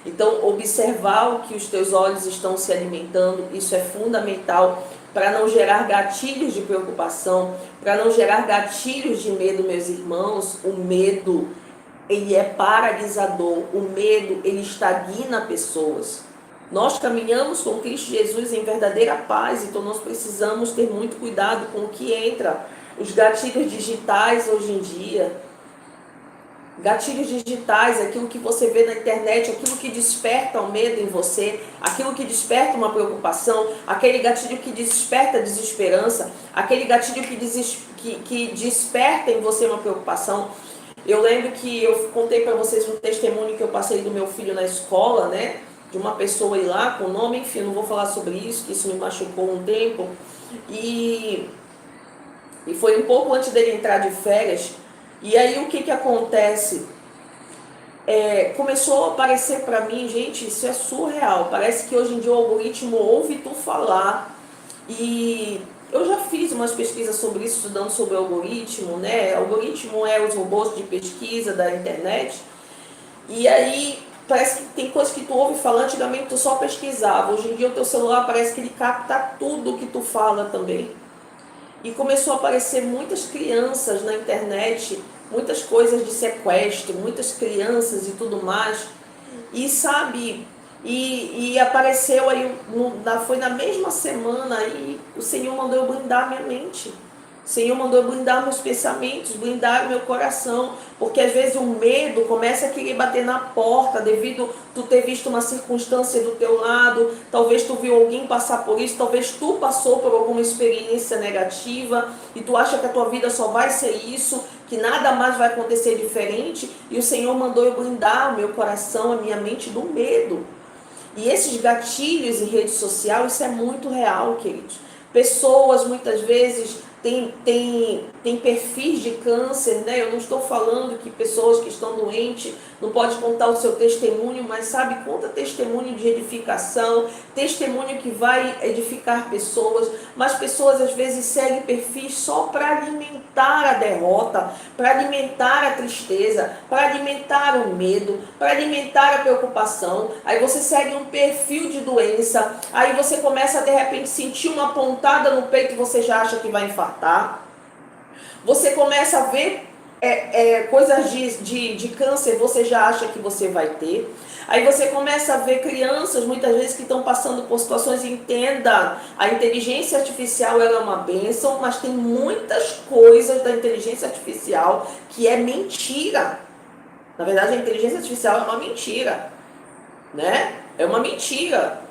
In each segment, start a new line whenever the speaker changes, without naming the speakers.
Então, observar o que os teus olhos estão se alimentando, isso é fundamental para não gerar gatilhos de preocupação, para não gerar gatilhos de medo, meus irmãos. O medo, ele é paralisador, o medo, ele estagna pessoas. Nós caminhamos com Cristo Jesus em verdadeira paz, então nós precisamos ter muito cuidado com o que entra. Os gatilhos digitais hoje em dia, gatilhos digitais, aquilo que você vê na internet, aquilo que desperta o medo em você, aquilo que desperta uma preocupação, aquele gatilho que desperta desesperança, aquele gatilho que desperta em você uma preocupação. Eu lembro que eu contei para vocês um testemunho que eu passei do meu filho na escola, né? De uma pessoa ir lá com o nome, enfim, não vou falar sobre isso, que isso me machucou um tempo. E foi um pouco antes dele entrar de férias. E aí o que acontece? Começou a aparecer para mim, gente, isso é surreal. Parece que hoje em dia o algoritmo ouve tu falar. E eu já fiz umas pesquisas sobre isso, estudando sobre o algoritmo, né? O algoritmo é os robôs de pesquisa da internet. E aí parece que tem coisas que tu ouve falar, antigamente tu só pesquisava. Hoje em dia o teu celular parece que ele capta tudo que tu fala também. E começou a aparecer muitas crianças na internet, muitas coisas de sequestro, muitas crianças e tudo mais. E sabe, e apareceu aí, foi na mesma semana, aí o Senhor mandou eu blindar minha mente. O Senhor mandou eu blindar meus pensamentos, blindar meu coração, porque às vezes o medo começa a querer bater na porta devido tu ter visto uma circunstância do teu lado, talvez tu viu alguém passar por isso, talvez tu passou por alguma experiência negativa e tu acha que a tua vida só vai ser isso, que nada mais vai acontecer diferente, e o Senhor mandou eu blindar o meu coração, a minha mente do medo. E esses gatilhos em rede social, isso é muito real, queridos. Pessoas muitas vezes têm perfis de câncer, né? Eu não estou falando que pessoas que estão doentes não podem contar o seu testemunho, mas sabe, conta testemunho de edificação, testemunho que vai edificar pessoas, mas pessoas às vezes seguem perfis só para alimentar a derrota, para alimentar a tristeza, para alimentar o medo, para alimentar a preocupação. Aí você segue um perfil de doença, aí você começa a de repente sentir uma pontada no peito e você já acha que vai infartar. Você começa a ver coisas de câncer, você já acha que você vai ter. Aí você começa a ver crianças, muitas vezes, que estão passando por situações. Entenda, a inteligência artificial ela é uma bênção, mas tem muitas coisas da inteligência artificial que é mentira. Na verdade, a inteligência artificial é uma mentira, né? É uma mentira.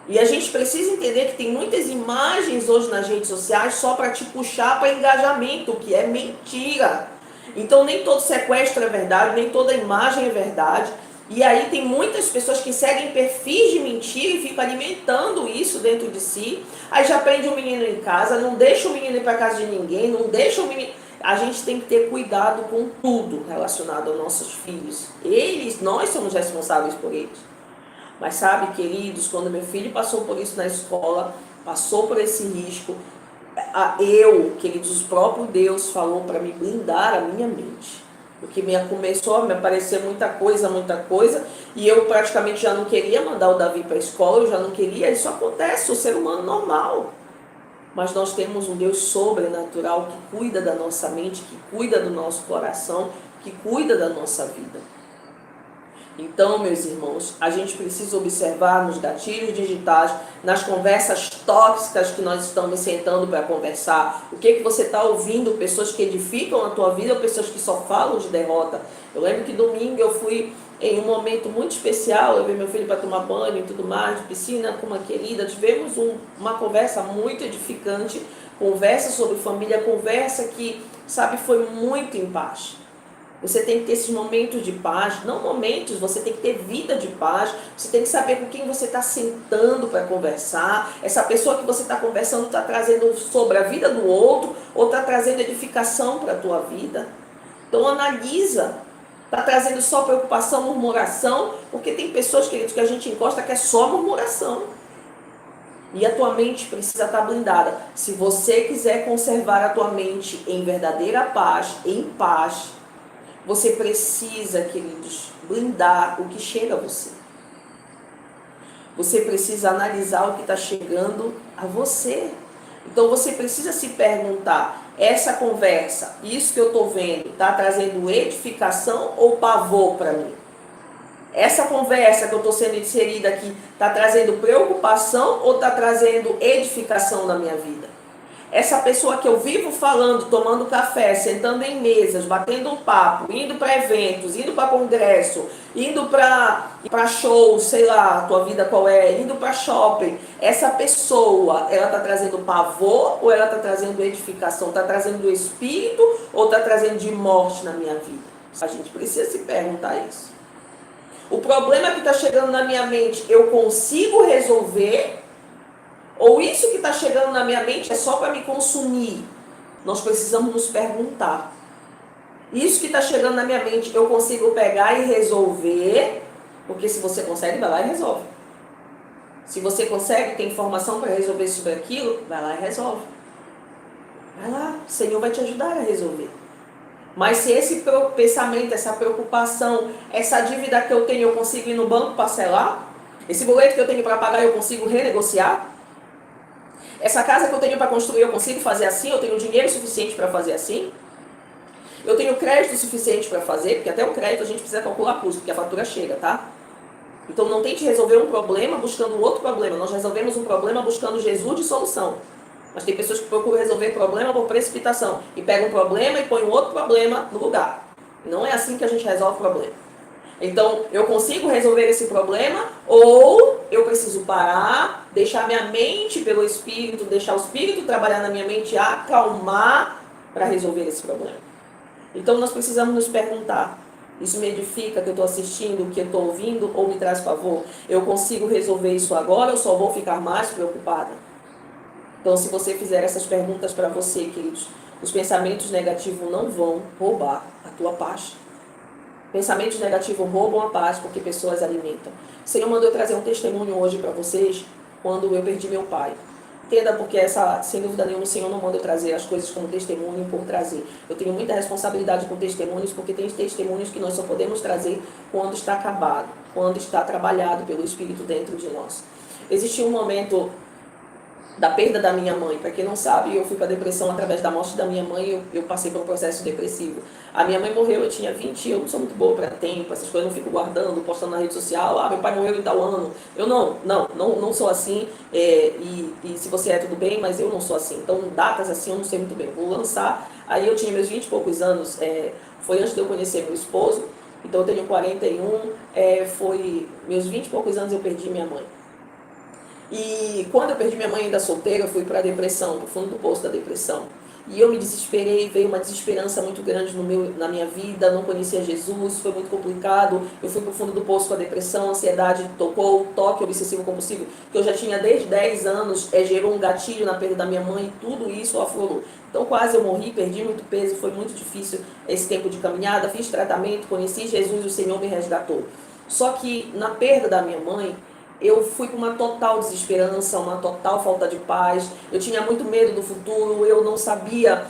E a gente precisa entender que tem muitas imagens hoje nas redes sociais só para te puxar para engajamento, que é mentira. Então nem todo sequestro é verdade, nem toda imagem é verdade. E aí tem muitas pessoas que seguem perfis de mentira e ficam alimentando isso dentro de si. Aí já prende o menino em casa, não deixa o menino ir para casa de ninguém, não deixa o menino... A gente tem que ter cuidado com tudo relacionado aos nossos filhos. Nós somos responsáveis por eles. Mas sabe, queridos, quando meu filho passou por isso na escola, passou por esse risco, queridos, o próprio Deus falou para me blindar a minha mente. Porque começou a me aparecer muita coisa, e eu praticamente já não queria mandar o Davi para a escola, eu já não queria, isso acontece, sou ser humano normal. Mas nós temos um Deus sobrenatural que cuida da nossa mente, que cuida do nosso coração, que cuida da nossa vida. Então, meus irmãos, a gente precisa observar nos gatilhos digitais, nas conversas tóxicas que nós estamos sentando para conversar, o que você está ouvindo, pessoas que edificam a tua vida ou pessoas que só falam de derrota. Eu lembro que domingo eu fui em um momento muito especial, eu vi meu filho para tomar banho e tudo mais, de piscina com uma querida, tivemos uma conversa muito edificante, conversa sobre família, conversa que, sabe, foi muito em paz. Você tem que ter esses momentos de paz, não momentos, você tem que ter vida de paz, você tem que saber com quem você está sentando para conversar, essa pessoa que você está conversando está trazendo sobre a vida do outro, ou está trazendo edificação para a tua vida. Então analisa, está trazendo só preocupação, murmuração, porque tem pessoas, queridos, que a gente encosta que é só murmuração. E a tua mente precisa estar blindada. Se você quiser conservar a tua mente em verdadeira paz, em paz, você precisa, queridos, blindar o que chega a você. Você precisa analisar o que está chegando a você. Então você precisa se perguntar, essa conversa, isso que eu estou vendo, está trazendo edificação ou pavor para mim? Essa conversa que eu estou sendo inserida aqui, está trazendo preocupação ou está trazendo edificação na minha vida? Essa pessoa que eu vivo falando, tomando café, sentando em mesas, batendo um papo, indo para eventos, indo para congresso, indo para shows, sei lá, a tua vida qual é, indo para shopping. Essa pessoa, ela está trazendo pavor ou ela está trazendo edificação? Está trazendo do espírito ou está trazendo de morte na minha vida? A gente precisa se perguntar isso. O problema que está chegando na minha mente, eu consigo resolver? Ou isso que está chegando na minha mente é só para me consumir? Nós precisamos nos perguntar. Isso que está chegando na minha mente, eu consigo pegar e resolver? Porque se você consegue, vai lá e resolve. Se você consegue, tem informação para resolver sobre aquilo, vai lá e resolve. Vai lá, o Senhor vai te ajudar a resolver. Mas se esse pensamento, essa preocupação, essa dívida que eu tenho, eu consigo ir no banco parcelar? Esse boleto que eu tenho para pagar, eu consigo renegociar? Essa casa que eu tenho para construir, eu consigo fazer assim? Eu tenho dinheiro suficiente para fazer assim? Eu tenho crédito suficiente para fazer? Porque até o crédito a gente precisa calcular custo, porque a fatura chega, tá? Então não tente resolver um problema buscando outro problema. Nós resolvemos um problema buscando Jesus de solução. Mas tem pessoas que procuram resolver problema por precipitação. E pegam um problema e põem um outro problema no lugar. Não é assim que a gente resolve o problema. Então, eu consigo resolver esse problema ou eu preciso parar, deixar minha mente pelo Espírito, deixar o Espírito trabalhar na minha mente, acalmar para resolver esse problema. Então, nós precisamos nos perguntar, isso me edifica que eu estou assistindo, que eu estou ouvindo ou me traz favor? Eu consigo resolver isso agora ou só vou ficar mais preocupada? Então, se você fizer essas perguntas para você, queridos, os pensamentos negativos não vão roubar a tua paz. Pensamentos negativos roubam a paz porque pessoas alimentam. O Senhor mandou eu trazer um testemunho hoje para vocês quando eu perdi meu pai. Entenda porque sem dúvida nenhuma, o Senhor não manda eu trazer as coisas como testemunho por trazer. Eu tenho muita responsabilidade com testemunhos, porque tem testemunhos que nós só podemos trazer quando está acabado, quando está trabalhado pelo Espírito dentro de nós. Existiu um momento da perda da minha mãe. Para quem não sabe, eu fui para depressão através da morte da minha mãe, eu passei por um processo depressivo. A minha mãe morreu, eu tinha 20, eu não sou muito boa para tempo, essas coisas eu não fico guardando, postando na rede social, meu pai morreu em tal ano. Eu não sou assim, e se você é tudo bem, mas eu não sou assim. Então, datas assim eu não sei muito bem. Vou lançar, aí eu tinha meus 20 e poucos anos, foi antes de eu conhecer meu esposo, então eu tenho 41, foi meus 20 e poucos anos eu perdi minha mãe. E quando eu perdi minha mãe ainda solteira, eu fui para a depressão, para o fundo do poço da depressão. E eu me desesperei, veio uma desesperança muito grande na minha vida, não conhecia Jesus, foi muito complicado. Eu fui para o fundo do poço com a depressão, a ansiedade tocou, o toque obsessivo compulsivo, que eu já tinha desde 10 anos, gerou um gatilho na perda da minha mãe, e tudo isso aflorou. Então quase eu morri, perdi muito peso, foi muito difícil esse tempo de caminhada, fiz tratamento, conheci Jesus, o Senhor me resgatou. Só que na perda da minha mãe, eu fui com uma total desesperança, uma total falta de paz. Eu tinha muito medo do futuro, eu não sabia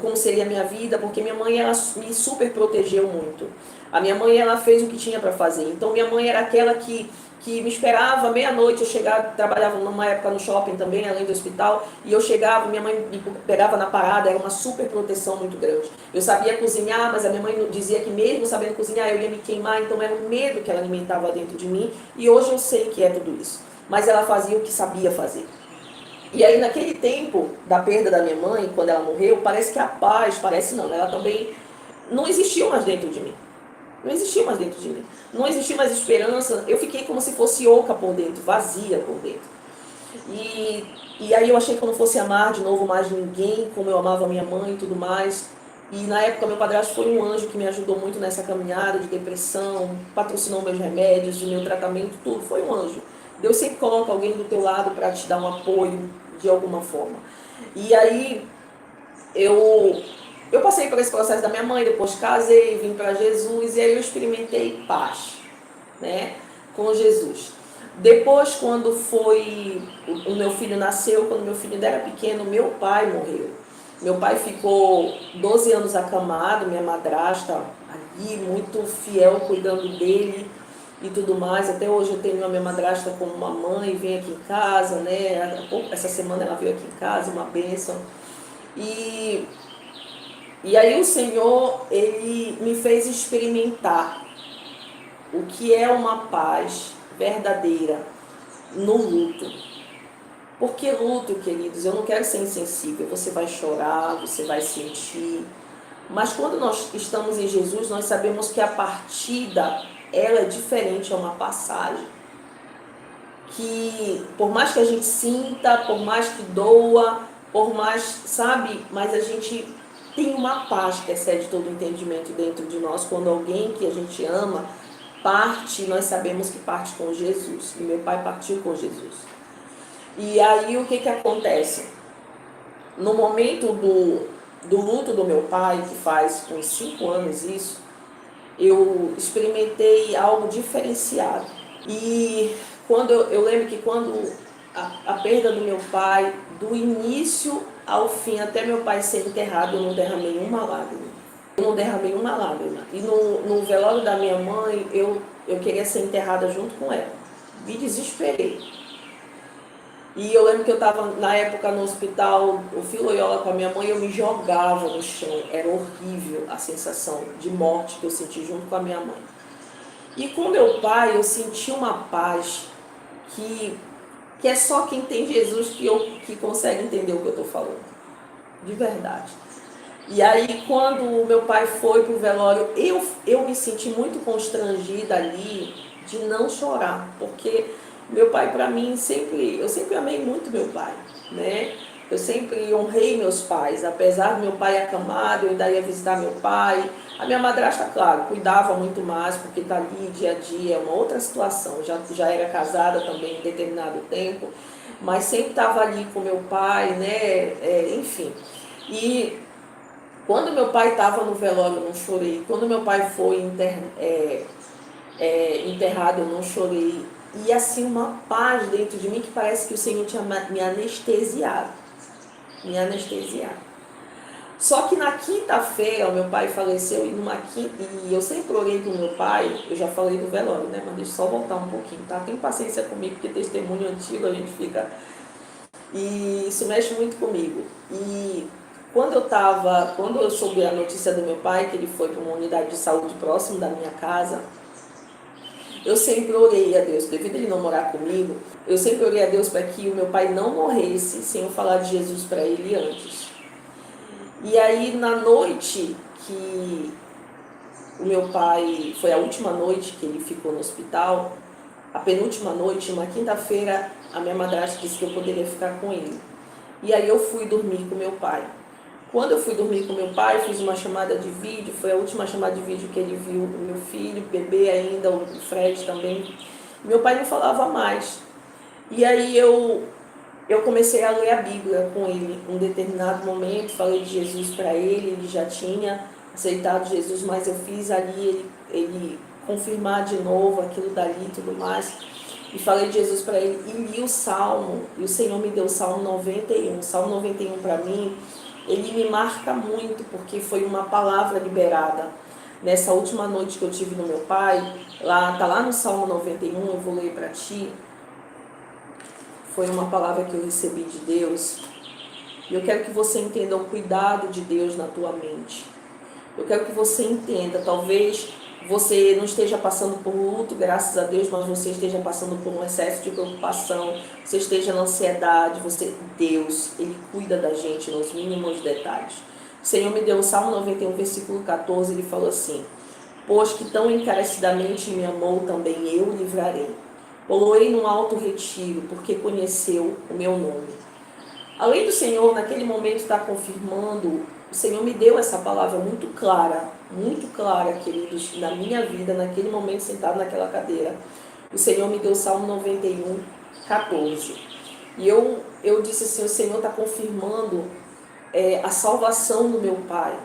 como seria a minha vida, porque minha mãe ela me super protegeu muito. A minha mãe ela fez o que tinha para fazer. Então minha mãe era aquela que me esperava meia-noite, eu chegava, trabalhava numa época no shopping também, além do hospital, e eu chegava, minha mãe me pegava na parada, era uma super proteção muito grande. Eu sabia cozinhar, mas a minha mãe dizia que mesmo sabendo cozinhar, eu ia me queimar, então era um medo que ela alimentava dentro de mim, e hoje eu sei que é tudo isso. Mas ela fazia o que sabia fazer. E aí naquele tempo da perda da minha mãe, quando ela morreu, parece que a paz, parece não, ela também não existiu mais dentro de mim. Não existia mais dentro de mim. Não existia mais esperança. Eu fiquei como se fosse oca por dentro, vazia por dentro. E aí eu achei que eu não fosse amar de novo mais ninguém, como eu amava minha mãe e tudo mais. E na época meu padrasto foi um anjo que me ajudou muito nessa caminhada de depressão, patrocinou meus remédios, de meu tratamento, tudo. Foi um anjo. Deus sempre coloca alguém do teu lado para te dar um apoio de alguma forma. E aí eu passei por esse processo da minha mãe, depois casei, vim para Jesus e aí eu experimentei paz, né, com Jesus. Depois, quando o meu filho nasceu, quando meu filho ainda era pequeno, meu pai morreu. Meu pai ficou 12 anos acamado, minha madrasta ali, muito fiel, cuidando dele. e tudo mais. Até hoje eu tenho a minha madrasta como uma mãe, vem aqui em casa, né? Essa semana ela veio aqui em casa, uma bênção. E, e aí o Senhor, Ele me fez experimentar o que é uma paz verdadeira no luto. Porque luto, queridos, eu não quero ser insensível. Você vai chorar, você vai sentir. Mas quando nós estamos em Jesus, nós sabemos que a partida, ela é diferente, é uma passagem. Que por mais que a gente sinta, por mais que doa, por mais, sabe, mas a gente tem uma paz que excede todo o entendimento dentro de nós. Quando alguém que a gente ama parte, nós sabemos que parte com Jesus. E meu pai partiu com Jesus. E aí o que acontece? No momento do luto do meu pai, que faz uns 5 anos isso, eu experimentei algo diferenciado. E quando eu lembro que quando a perda do meu pai, do início ao fim, até meu pai ser enterrado, eu não derramei uma lágrima. Eu não derramei uma lágrima. E no velório da minha mãe, eu queria ser enterrada junto com ela. Me desesperei. E eu lembro que eu estava, na época, no hospital, o Filoiola com a minha mãe, eu me jogava no chão. Era horrível a sensação de morte que eu senti junto com a minha mãe. E com meu pai, eu senti uma paz que é só quem tem Jesus que consegue entender o que eu estou falando. De verdade. E aí, quando o meu pai foi pro velório, eu me senti muito constrangida ali de não chorar, porque meu pai, para mim, eu sempre amei muito meu pai, né? Eu sempre honrei meus pais, apesar do meu pai acamado, eu ainda ia visitar meu pai. A minha madrasta, claro, cuidava muito mais, porque tá ali dia a dia, é uma outra situação. Já era casada também em determinado tempo, mas sempre estava ali com meu pai, né? Enfim. E quando meu pai estava no velório, eu não chorei. Quando meu pai foi enterrado, eu não chorei. E assim, uma paz dentro de mim que parece que o Senhor tinha me anestesiado. Me anestesiado. Só que na quinta-feira, o meu pai faleceu e eu sempre orei pro meu pai. Eu já falei do velório, né? Mas deixa eu só voltar um pouquinho, tá? Tem paciência comigo, porque testemunho antigo a gente fica... E isso mexe muito comigo. E quando eu soube a notícia do meu pai, que ele foi para uma unidade de saúde próximo da minha casa, eu sempre orei a Deus, devido a ele não morar comigo, eu sempre orei a Deus para que o meu pai não morresse sem eu falar de Jesus para ele antes. E aí, na noite que o meu pai, foi a última noite que ele ficou no hospital, a penúltima noite, uma quinta-feira, a minha madrasta disse que eu poderia ficar com ele. E aí eu fui dormir com meu pai. Quando eu fui dormir com meu pai, fiz uma chamada de vídeo, foi a última chamada de vídeo que ele viu, o meu filho, bebê ainda, o Fred também. Meu pai não falava mais. E aí eu comecei a ler a Bíblia com ele. Em um determinado momento, falei de Jesus para ele já tinha aceitado Jesus, mas eu fiz ali ele confirmar de novo aquilo dali e tudo mais. E falei de Jesus para ele e li o Salmo, e o Senhor me deu o Salmo 91. O Salmo 91 para mim, ele me marca muito, porque foi uma palavra liberada. Nessa última noite que eu tive no meu pai, tá lá no Salmo 91, eu vou ler para ti. Foi uma palavra que eu recebi de Deus. E eu quero que você entenda o cuidado de Deus na tua mente. Eu quero que você entenda, talvez você não esteja passando por luto, graças a Deus, mas você esteja passando por um excesso de preocupação, você esteja na ansiedade, Deus, Ele cuida da gente nos mínimos detalhes. O Senhor me deu o Salmo 91, versículo 14, Ele falou assim: pois que tão encarecidamente me amou, também eu o livrarei. Poloei num alto retiro, porque conheceu o meu nome. Além do Senhor, naquele momento, estar confirmando, o Senhor me deu essa palavra muito clara, queridos, na minha vida, naquele momento, sentado naquela cadeira. O Senhor me deu o Salmo 91, 14. E eu disse assim: o Senhor está confirmando a salvação do meu pai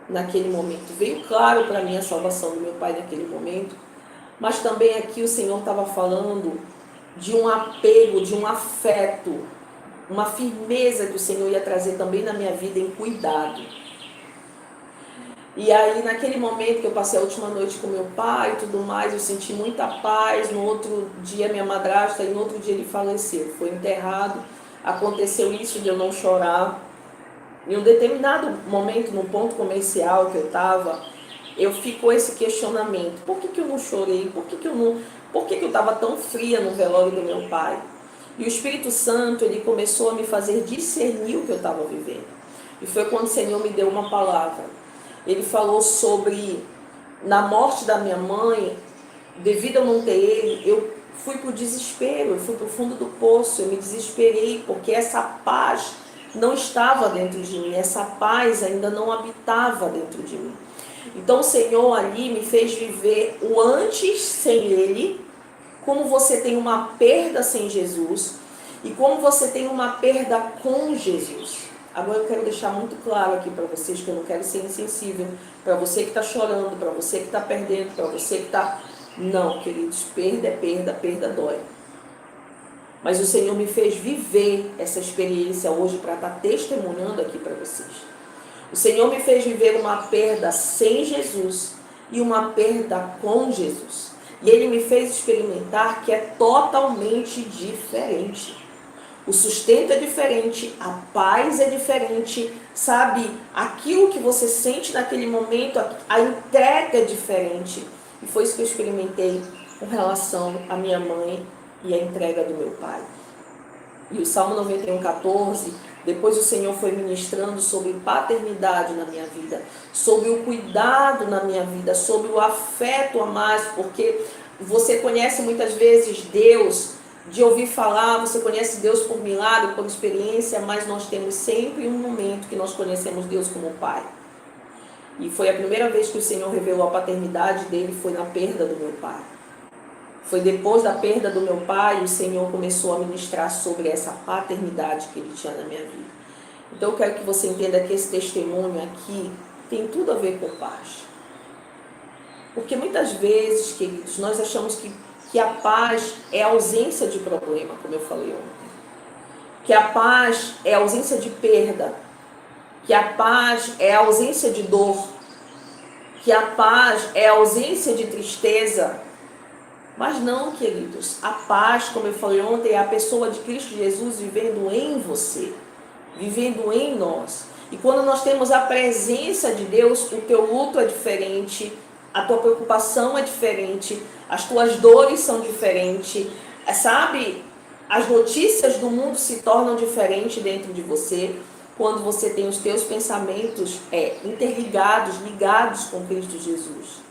naquele momento. Veio claro para mim a salvação do meu pai naquele momento, mas também aqui o Senhor estava falando de um apego, de um afeto, uma firmeza que o Senhor ia trazer também na minha vida em cuidado. E aí, naquele momento que eu passei a última noite com meu pai e tudo mais, eu senti muita paz. No outro dia, minha madrasta, e no outro dia ele faleceu. Foi enterrado. Aconteceu isso de eu não chorar. Em um determinado momento, num ponto comercial que eu estava, eu ficou esse questionamento. Por que eu não chorei? Por que eu estava tão fria no velório do meu pai? E o Espírito Santo, ele começou a me fazer discernir o que eu estava vivendo. E foi quando o Senhor me deu uma palavra. Ele falou sobre, na morte da minha mãe, devido a não ter ele, eu fui para o desespero, eu fui para o fundo do poço, eu me desesperei, porque essa paz não estava dentro de mim, essa paz ainda não habitava dentro de mim. Então o Senhor ali me fez viver o antes sem ele, como você tem uma perda sem Jesus e como você tem uma perda com Jesus. Agora eu quero deixar muito claro aqui para vocês que eu não quero ser insensível. Para você que está chorando, para você que está perdendo, para você que está... Não, queridos, perda é perda, perda dói. Mas o Senhor me fez viver essa experiência hoje para estar testemunhando aqui para vocês. O Senhor me fez viver uma perda sem Jesus e uma perda com Jesus. E Ele me fez experimentar que é totalmente diferente. O sustento é diferente, a paz é diferente, sabe? Aquilo que você sente naquele momento, a entrega é diferente. E foi isso que eu experimentei com relação à minha mãe e a entrega do meu pai. E o Salmo 91:14, depois o Senhor foi ministrando sobre paternidade na minha vida, sobre o cuidado na minha vida, sobre o afeto a mais, porque você conhece muitas vezes Deus de ouvir falar, você conhece Deus por milagre, por experiência, mas nós temos sempre um momento que nós conhecemos Deus como Pai. E foi a primeira vez que o Senhor revelou a paternidade dele, foi na perda do meu pai. Foi depois da perda do meu pai, o Senhor começou a ministrar sobre essa paternidade que ele tinha na minha vida. Então eu quero que você entenda que esse testemunho aqui tem tudo a ver com paz. Porque muitas vezes, queridos, nós achamos que a paz é a ausência de problema, como eu falei ontem. Que a paz é a ausência de perda. Que a paz é a ausência de dor. Que a paz é a ausência de tristeza. Mas não, queridos. A paz, como eu falei ontem, é a pessoa de Cristo Jesus vivendo em você. Vivendo em nós. E quando nós temos a presença de Deus, o teu luto é diferente, a tua preocupação é diferente, as tuas dores são diferentes, sabe? As notícias do mundo se tornam diferentes dentro de você, quando você tem os teus pensamentos interligados, ligados com Cristo Jesus.